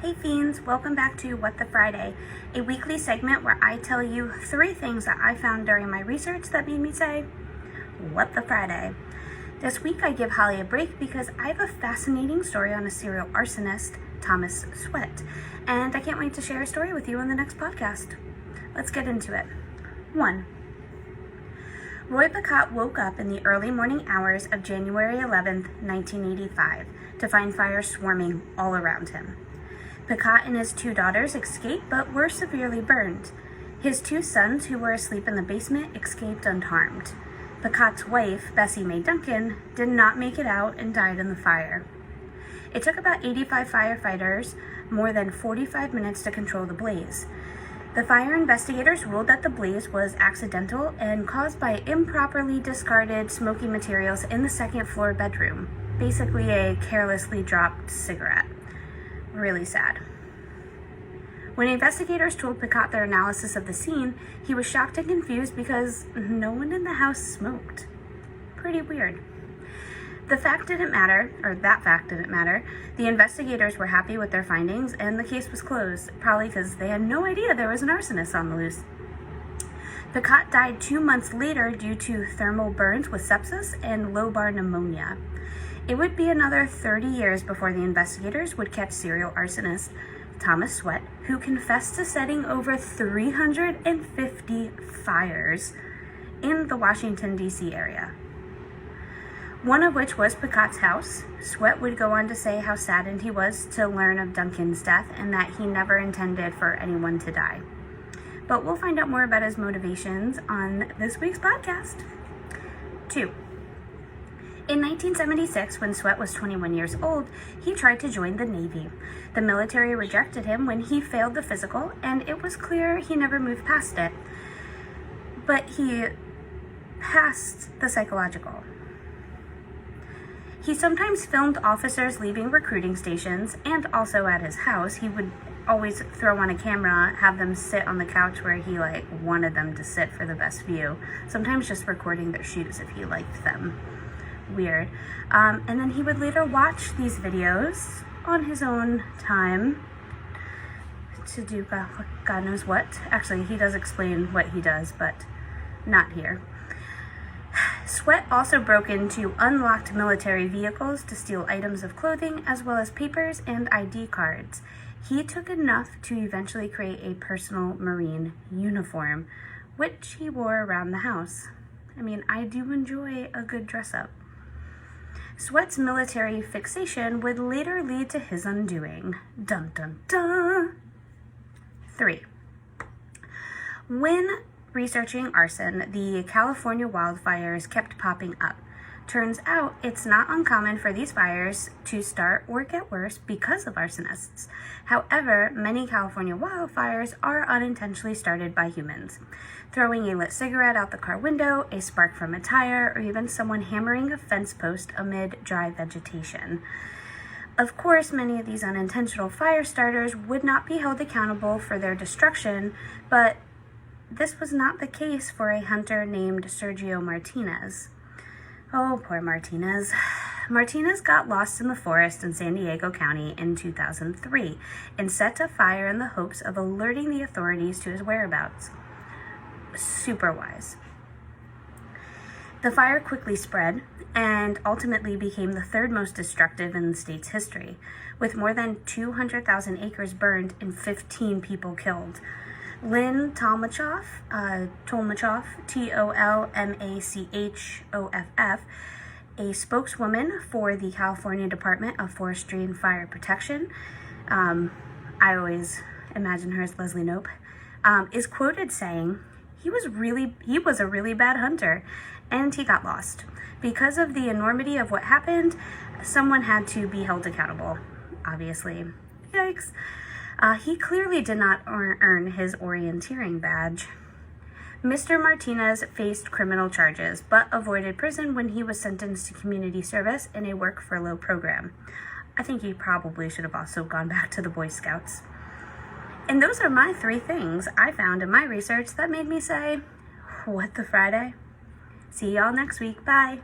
Hey fiends, welcome back to What the Friday, a weekly segment where I tell you 3 things that I found during my research that made me say, what the Friday. This week I give Holly a break because I have a fascinating story on a serial arsonist, Thomas Sweat, and I can't wait to share a story with you on the next podcast. Let's get into it. 1. Roy Picott woke up in the early morning hours of January 11, 1985, to find fire swarming all around him. Picott and his 2 daughters escaped but were severely burned. His 2 sons, who were asleep in the basement, escaped unharmed. Picott's wife, Bessie Mae Duncan, did not make it out and died in the fire. It took about 85 firefighters more than 45 minutes to control the blaze. The fire investigators ruled that the blaze was accidental and caused by improperly discarded smoky materials in the second floor bedroom, basically a carelessly dropped cigarette. Really sad. When investigators told Picott their analysis of the scene, he was shocked and confused because no one in the house smoked. Pretty weird. That fact didn't matter. The investigators were happy with their findings and the case was closed, probably because they had no idea there was an arsonist on the loose. Picott died 2 months later due to thermal burns with sepsis and lobar pneumonia. It would be another 30 years before the investigators would catch serial arsonist Thomas Sweat, who confessed to setting over 350 fires in the Washington, D.C. area. One of which was Picott's house. Sweat would go on to say how saddened he was to learn of Duncan's death and that he never intended for anyone to die. But we'll find out more about his motivations on this week's podcast. 2. In 1976, when Sweat was 21 years old, he tried to join the Navy. The military rejected him when he failed the physical, and it was clear he never moved past it. But he passed the psychological. He sometimes filmed officers leaving recruiting stations, and also at his house. He would always throw on a camera, have them sit on the couch where he wanted them to sit for the best view. Sometimes just recording their shoes if he liked them. Weird. And then he would later watch these videos on his own time to do God knows what. Actually, he does explain what he does, but not here. Sweat also broke into unlocked military vehicles to steal items of clothing as well as papers and ID cards. He took enough to eventually create a personal Marine uniform, which he wore around the house. I mean, I do enjoy a good dress-up. Sweat's military fixation would later lead to his undoing. Dun dun dun! 3. When researching arson, the California wildfires kept popping up. Turns out it's not uncommon for these fires to start or get worse because of arsonists. However, many California wildfires are unintentionally started by humans. Throwing a lit cigarette out the car window, a spark from a tire, or even someone hammering a fence post amid dry vegetation. Of course, many of these unintentional fire starters would not be held accountable for their destruction, but this was not the case for a hunter named Sergio Martinez. Oh, poor Martinez. Martinez got lost in the forest in San Diego County in 2003 and set a fire in the hopes of alerting the authorities to his whereabouts. Super wise. The fire quickly spread and ultimately became the 3rd most destructive in the state's history, with more than 200,000 acres burned and 15 people killed. Lynn Tolmachoff, Tolmachoff, a spokeswoman for the California Department of Forestry and Fire Protection, I always imagine her as Leslie Knope, is quoted saying, he was a really bad hunter, and he got lost. Because of the enormity of what happened, someone had to be held accountable, obviously. Yikes. He clearly did not earn his orienteering badge. Mr. Martinez faced criminal charges, but avoided prison when he was sentenced to community service in a work furlough program. I think he probably should have also gone back to the Boy Scouts. And those are my 3 things I found in my research that made me say, what the Friday? See y'all next week. Bye.